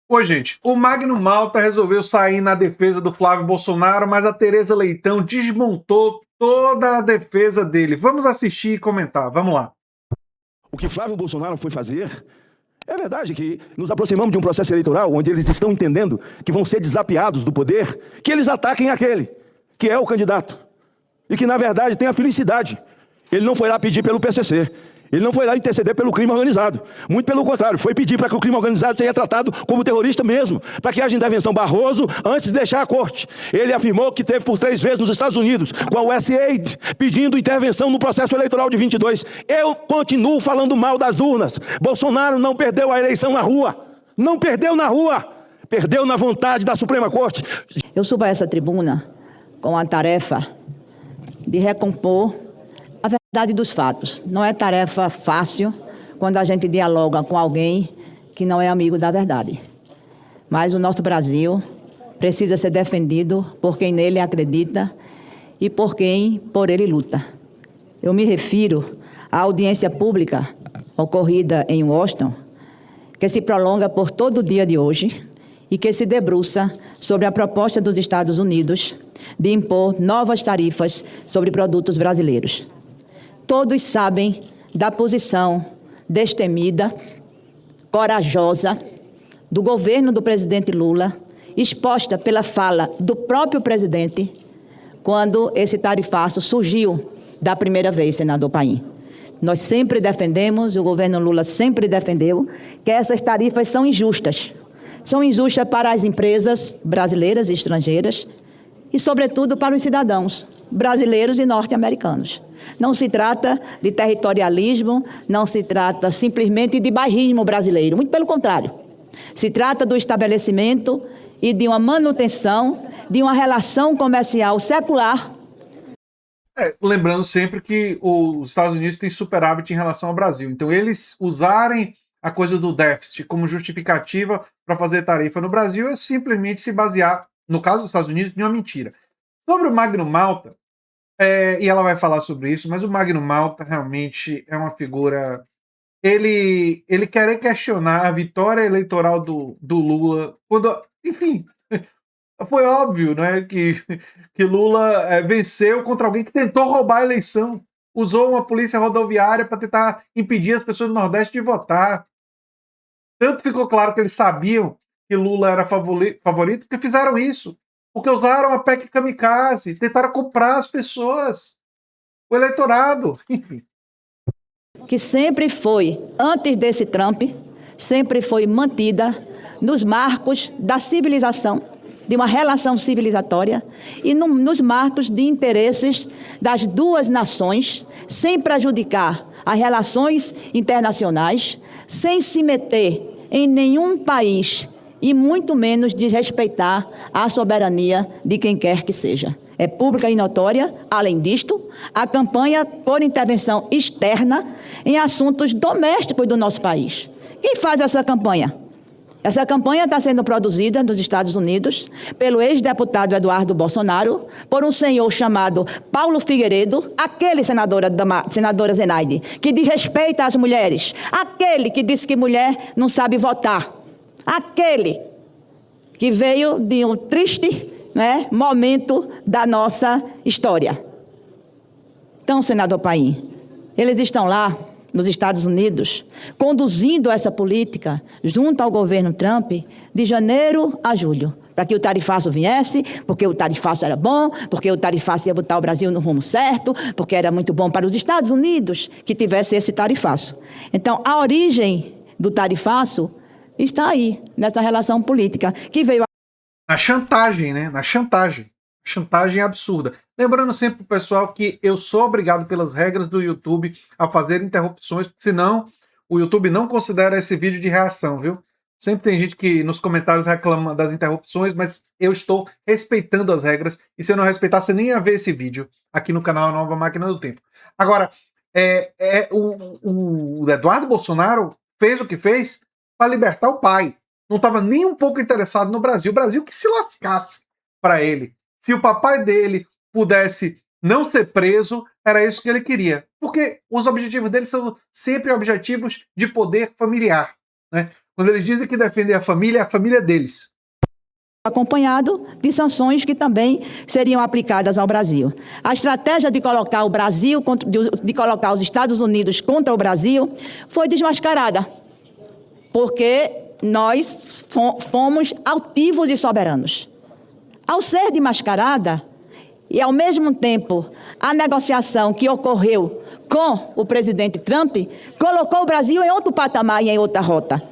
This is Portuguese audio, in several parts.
Oi, gente, o Magno Malta resolveu sair na defesa do Flávio Bolsonaro, mas a Tereza Leitão desmontou toda a defesa dele. Vamos assistir e comentar, vamos lá. O que Flávio Bolsonaro foi fazer, é verdade que nos aproximamos de um processo eleitoral onde eles estão entendendo que vão ser desafiados do poder, que eles ataquem aquele, que é o candidato, e que na verdade tem a felicidade. Ele não foi lá pedir pelo PCC, ele não foi lá interceder pelo crime organizado. Muito pelo contrário, foi pedir para que o crime organizado seja tratado como terrorista mesmo, para que haja intervenção Barroso antes de deixar a corte. Ele afirmou que teve por 3 vezes nos Estados Unidos, com a USAID, pedindo intervenção no processo eleitoral de 22. Eu continuo falando mal das urnas. Bolsonaro não perdeu a eleição na rua. Não perdeu na rua. Perdeu na vontade da Suprema Corte. Eu subo a essa tribuna com a tarefa de recompor a verdade dos fatos. Não é tarefa fácil quando a gente dialoga com alguém que não é amigo da verdade. Mas o nosso Brasil precisa ser defendido por quem nele acredita e por quem por ele luta. Eu me refiro à audiência pública ocorrida em Washington, que se prolonga por todo o dia de hoje e que se debruça sobre a proposta dos Estados Unidos de impor novas tarifas sobre produtos brasileiros. Todos sabem da posição destemida, corajosa, do governo do presidente Lula, exposta pela fala do próprio presidente, quando esse tarifaço surgiu da primeira vez, senador Paim. Nós sempre defendemos, o governo Lula sempre defendeu, que essas tarifas são injustas. São injustas para as empresas brasileiras e estrangeiras e, sobretudo, para os cidadãos brasileiros e norte-americanos. Não se trata de territorialismo, não se trata simplesmente de bairrismo brasileiro, muito pelo contrário. Se trata do estabelecimento e de uma manutenção de uma relação comercial secular. Lembrando sempre que os Estados Unidos têm superávit em relação ao Brasil, então eles usarem a coisa do déficit como justificativa para fazer tarifa no Brasil é simplesmente se basear, no caso dos Estados Unidos, em uma mentira. Sobre o Magno Malta, e ela vai falar sobre isso, mas o Magno Malta realmente é uma figura. Ele quer questionar a vitória eleitoral do Lula, quando, enfim, foi óbvio, né, que Lula venceu contra alguém que tentou roubar a eleição, usou uma polícia rodoviária para tentar impedir as pessoas do Nordeste de votar. Tanto ficou claro que eles sabiam que Lula era favorito, porque fizeram isso. Porque usaram a PEC kamikaze, tentaram comprar as pessoas, o eleitorado, enfim. Que sempre foi, antes desse Trump, sempre foi mantida nos marcos da civilização, de uma relação civilizatória e nos marcos de interesses das duas nações, sem prejudicar as relações internacionais, sem se meter em nenhum país e muito menos desrespeitar a soberania de quem quer que seja. É pública e notória, além disto, a campanha por intervenção externa em assuntos domésticos do nosso país. Quem faz essa campanha? Essa campanha está sendo produzida nos Estados Unidos pelo ex-deputado Eduardo Bolsonaro, por um senhor chamado Paulo Figueiredo, aquele senadora Zenaide, que desrespeita as mulheres, aquele que disse que mulher não sabe votar, aquele que veio de um triste, momento da nossa história. Então, senador Paim, eles estão lá nos Estados Unidos, conduzindo essa política junto ao governo Trump de janeiro a julho, para que o tarifaço viesse, porque o tarifaço era bom, porque o tarifaço ia botar o Brasil no rumo certo, porque era muito bom para os Estados Unidos que tivesse esse tarifaço. Então, a origem do tarifaço está aí, nessa relação política, que veio... Na chantagem, né? Na chantagem. Chantagem absurda. Lembrando sempre pro pessoal que eu sou obrigado pelas regras do YouTube a fazer interrupções, porque senão o YouTube não considera esse vídeo de reação, viu? Sempre tem gente que nos comentários reclama das interrupções, mas eu estou respeitando as regras, e se eu não respeitar, você nem ia ver esse vídeo aqui no canal Nova Máquina do Tempo. Agora, o Eduardo Bolsonaro fez o que fez para libertar o pai. Não estava nem um pouco interessado no Brasil. O Brasil que se lascasse para ele. Se o papai dele pudesse não ser preso, era isso que ele queria. Porque os objetivos dele são sempre objetivos de poder familiar, né? Quando eles dizem que defendem a família, é a família deles. Acompanhado de sanções que também seriam aplicadas ao Brasil. A estratégia de colocar o Brasil, de colocar os Estados Unidos contra o Brasil, foi desmascarada, porque nós fomos altivos e soberanos. Ao ser desmascarada, e ao mesmo tempo a negociação que ocorreu com o presidente Trump, colocou o Brasil em outro patamar e em outra rota.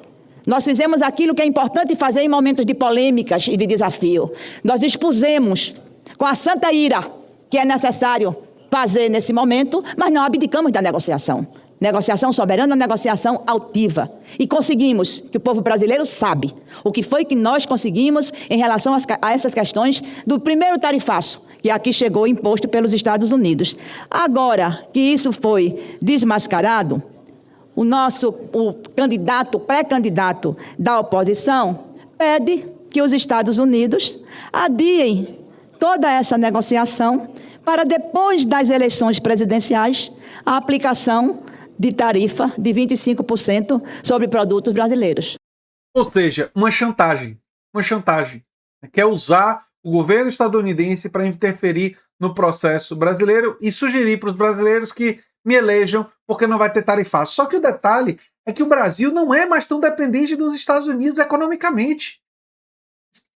Nós fizemos aquilo que é importante fazer em momentos de polêmicas e de desafio. Nós expusemos com a santa ira que é necessário fazer nesse momento, mas não abdicamos da negociação. Negociação soberana, negociação altiva. E conseguimos, que o povo brasileiro sabe, o que foi que nós conseguimos em relação a essas questões do primeiro tarifaço, que aqui chegou imposto pelos Estados Unidos. Agora que isso foi desmascarado, o pré-candidato da oposição pede que os Estados Unidos adiem toda essa negociação para depois das eleições presidenciais a aplicação de tarifa de 25% sobre produtos brasileiros. Ou seja, uma chantagem. Quer usar o governo estadunidense para interferir no processo brasileiro e sugerir para os brasileiros que me elejam porque não vai ter tarifaço. Só que o detalhe é que o Brasil não é mais tão dependente dos Estados Unidos economicamente.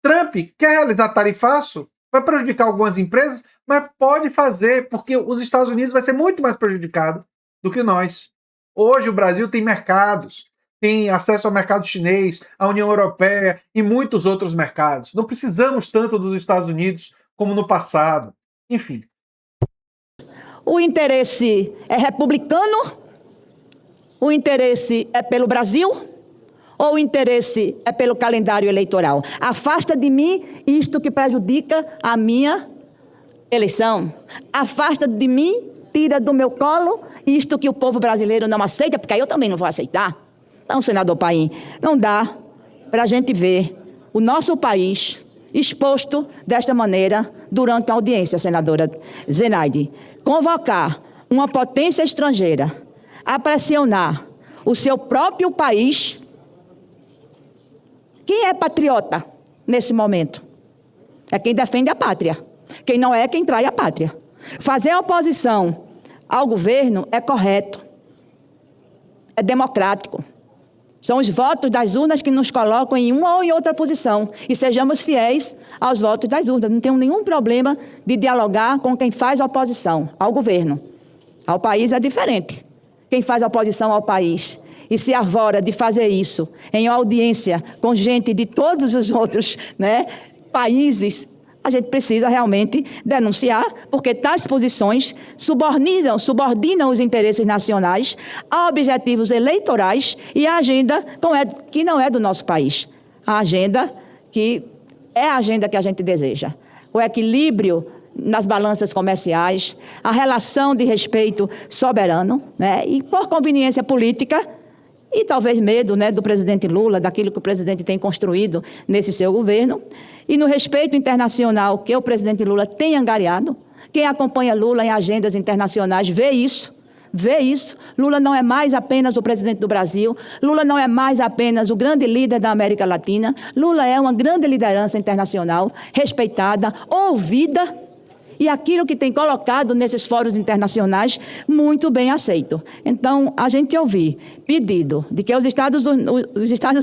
Trump quer realizar tarifaço, vai prejudicar algumas empresas, mas pode fazer, porque os Estados Unidos vai ser muito mais prejudicado do que nós. Hoje o Brasil tem mercados, tem acesso ao mercado chinês, à União Europeia e muitos outros mercados. Não precisamos tanto dos Estados Unidos como no passado. Enfim. O interesse é republicano? O interesse é pelo Brasil? Ou o interesse é pelo calendário eleitoral? Afasta de mim isto que prejudica a minha eleição. Afasta de mim, tira do meu colo isto que o povo brasileiro não aceita, porque aí eu também não vou aceitar. Então, senador Paim, não dá para a gente ver o nosso país exposto desta maneira durante a audiência, senadora Zenaide. Convocar uma potência estrangeira a pressionar o seu próprio país. Quem é patriota nesse momento? É quem defende a pátria. Quem não é, quem trai a pátria. Fazer oposição ao governo é correto, é democrático. São os votos das urnas que nos colocam em uma ou em outra posição. E sejamos fiéis aos votos das urnas. Não tenho nenhum problema de dialogar com quem faz oposição ao governo. Ao país é diferente. Quem faz oposição ao país e se arvora de fazer isso em audiência com gente de todos os outros, países, a gente precisa realmente denunciar, porque tais posições subordinam os interesses nacionais a objetivos eleitorais e a agenda que não é do nosso país. A agenda que é a agenda que a gente deseja. O equilíbrio nas balanças comerciais, a relação de respeito soberano, e por conveniência política, e talvez medo do presidente Lula, daquilo que o presidente tem construído nesse seu governo, e no respeito internacional que o presidente Lula tem angariado. Quem acompanha Lula em agendas internacionais vê isso. Lula não é mais apenas o presidente do Brasil, Lula não é mais apenas o grande líder da América Latina, Lula é uma grande liderança internacional, respeitada, ouvida, e aquilo que tem colocado nesses fóruns internacionais, muito bem aceito. Então, a gente ouvir pedido de que os Estados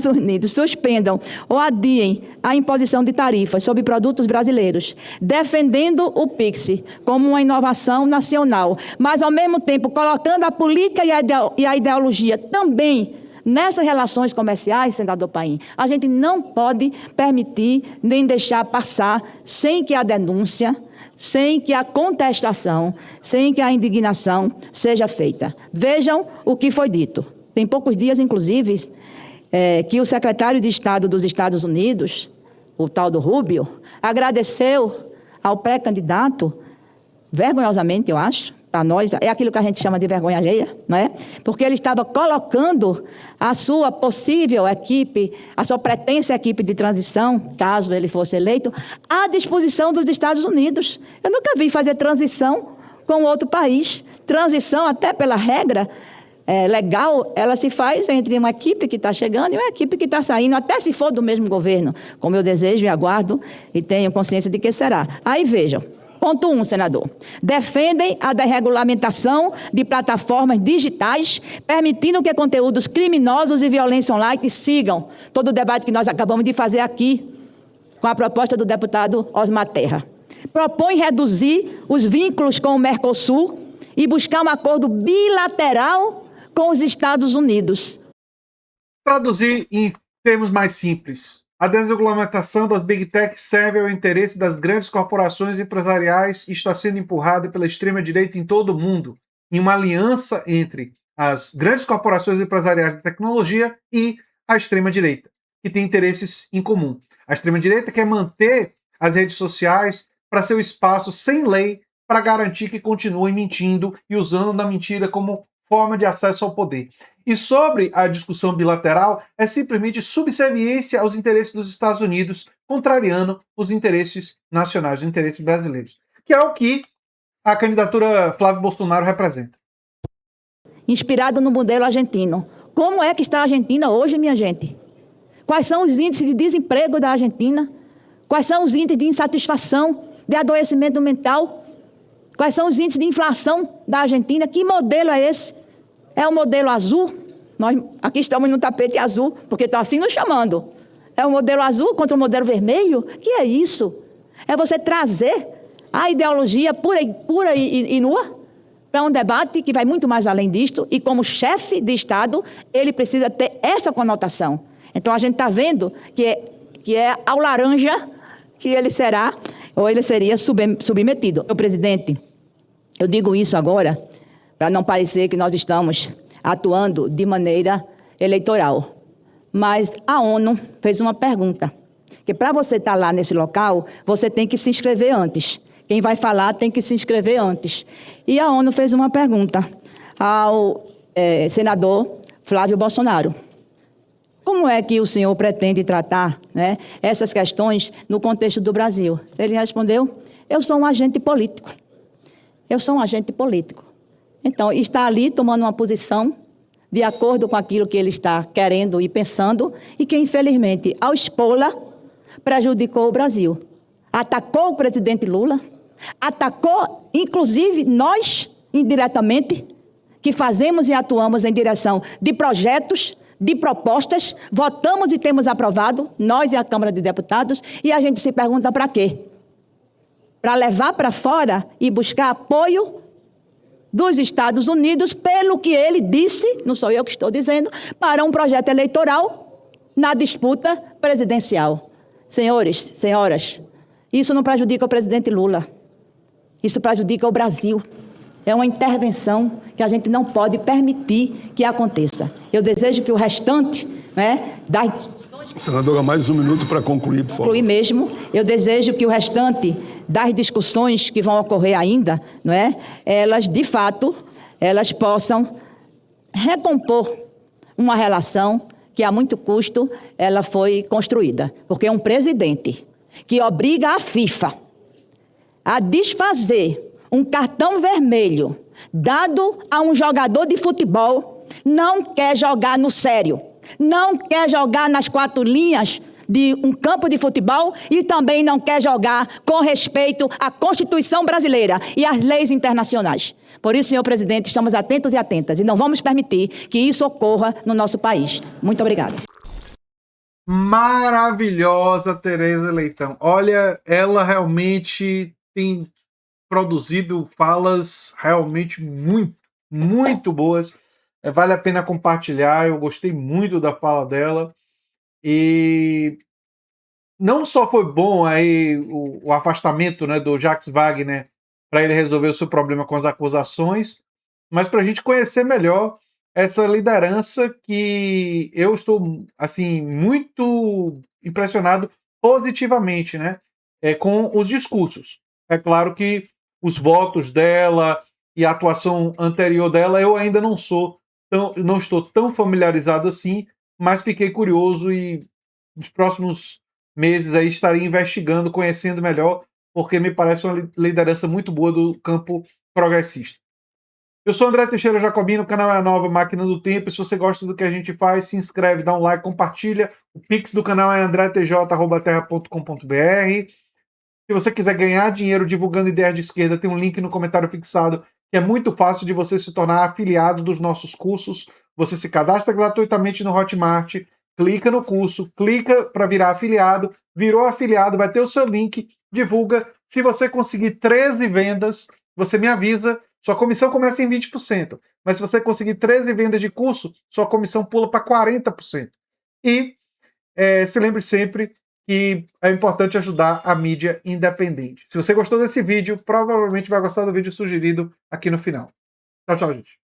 Unidos suspendam ou adiem a imposição de tarifas sobre produtos brasileiros, defendendo o PIX como uma inovação nacional, mas, ao mesmo tempo, colocando a política e a ideologia também nessas relações comerciais, senador Paim, a gente não pode permitir nem deixar passar sem que a denúncia, sem que a contestação, sem que a indignação seja feita. Vejam o que foi dito. Tem poucos dias, inclusive, que o secretário de Estado dos Estados Unidos, o tal do Rubio, agradeceu ao pré-candidato, vergonhosamente, eu acho, para nós, é aquilo que a gente chama de vergonha alheia, não é? Porque ele estava colocando a sua possível equipe, a sua pretensa equipe de transição, caso ele fosse eleito, à disposição dos Estados Unidos. Eu nunca vi fazer transição com outro país. Transição, até pela regra, legal, ela se faz entre uma equipe que está chegando e uma equipe que está saindo, até se for do mesmo governo, como eu desejo e aguardo e tenho consciência de que será. Aí vejam, ponto 1, senador. Defendem a desregulamentação de plataformas digitais, permitindo que conteúdos criminosos e violência online sigam todo o debate que nós acabamos de fazer aqui, com a proposta do deputado Osmar Terra. Propõe reduzir os vínculos com o Mercosul e buscar um acordo bilateral com os Estados Unidos. Traduzir em termos mais simples, a desregulamentação das Big Tech serve ao interesse das grandes corporações empresariais e está sendo empurrada pela extrema-direita em todo o mundo, em uma aliança entre as grandes corporações empresariais de tecnologia e a extrema-direita, que tem interesses em comum. A extrema-direita quer manter as redes sociais para seu espaço sem lei para garantir que continuem mentindo e usando da mentira como forma de acesso ao poder. E sobre a discussão bilateral, é simplesmente subserviência aos interesses dos Estados Unidos, contrariando os interesses nacionais, os interesses brasileiros, que é o que a candidatura Flávio Bolsonaro representa. Inspirado no modelo argentino. Como é que está a Argentina hoje, minha gente? Quais são os índices de desemprego da Argentina? Quais são os índices de insatisfação, de adoecimento mental? Quais são os índices de inflação da Argentina? Que modelo é esse? É o modelo azul? Nós aqui estamos no tapete azul, porque estão assim nos chamando. É o modelo azul contra o modelo vermelho? Que é isso? É você trazer a ideologia pura e nua para um debate que vai muito mais além disto, e como chefe de Estado, ele precisa ter essa conotação. Então a gente está vendo que é ao laranja que ele será, ou ele seria submetido. Meu presidente, eu digo isso agora para não parecer que nós estamos atuando de maneira eleitoral. Mas a ONU fez uma pergunta, que para você estar lá nesse local, você tem que se inscrever antes. Quem vai falar tem que se inscrever antes. E a ONU fez uma pergunta ao senador Flávio Bolsonaro. Como é que o senhor pretende tratar, né, essas questões no contexto do Brasil? Ele respondeu: eu sou um agente político. Eu sou um agente político. Então, está ali tomando uma posição de acordo com aquilo que ele está querendo e pensando, e que, infelizmente, ao expô-la, prejudicou o Brasil. Atacou o presidente Lula, atacou, inclusive, nós, indiretamente, que fazemos e atuamos em direção de projetos, de propostas, votamos e temos aprovado, nós e a Câmara de Deputados, e a gente se pergunta para quê? Para levar para fora e buscar apoio dos Estados Unidos, pelo que ele disse, não sou eu que estou dizendo, para um projeto eleitoral na disputa presidencial. Senhores, senhoras, isso não prejudica o presidente Lula, isso prejudica o Brasil. É uma intervenção que a gente não pode permitir que aconteça. Eu desejo que o restante, né, Senadora, mais um minuto para concluir, por favor. Concluir mesmo. Eu desejo que o restante das discussões que vão ocorrer ainda, não é, elas, de fato, elas possam recompor uma relação que, a muito custo, ela foi construída. Porque um presidente que obriga a FIFA a desfazer um cartão vermelho dado a um jogador de futebol não quer jogar no sério, não quer jogar nas quatro linhas de um campo de futebol e também não quer jogar com respeito à Constituição brasileira e às leis internacionais. Por isso, senhor presidente, estamos atentos e atentas e não vamos permitir que isso ocorra no nosso país. Muito obrigada. Maravilhosa Tereza Leitão. Olha, ela realmente tem produzido falas realmente muito boas. Vale a pena compartilhar. Eu gostei muito da fala dela. E não só foi bom aí o afastamento, né, do Jacques Wagner para ele resolver o seu problema com as acusações, mas para a gente conhecer melhor essa liderança que eu estou assim muito impressionado positivamente, né, com os discursos. É claro que os votos dela e a atuação anterior dela eu ainda não estou tão familiarizado assim, mas fiquei curioso e nos próximos meses aí estarei investigando, conhecendo melhor, porque me parece uma liderança muito boa do campo progressista. Eu sou André Teixeira Jacobino, o canal é a Nova Máquina do Tempo. Se você gosta do que a gente faz, se inscreve, dá um like, compartilha. O Pix do canal é andretj@terra.com.br. Se você quiser ganhar dinheiro divulgando ideias de esquerda, tem um link no comentário fixado, que é muito fácil de você se tornar afiliado dos nossos cursos. Você se cadastra gratuitamente no Hotmart, clica no curso, clica para virar afiliado, virou afiliado, vai ter o seu link, divulga. Se você conseguir 13 vendas, você me avisa, sua comissão começa em 20%. Mas se você conseguir 13 vendas de curso, sua comissão pula para 40%. E se lembre sempre que é importante ajudar a mídia independente. Se você gostou desse vídeo, provavelmente vai gostar do vídeo sugerido aqui no final. Tchau, tchau, gente.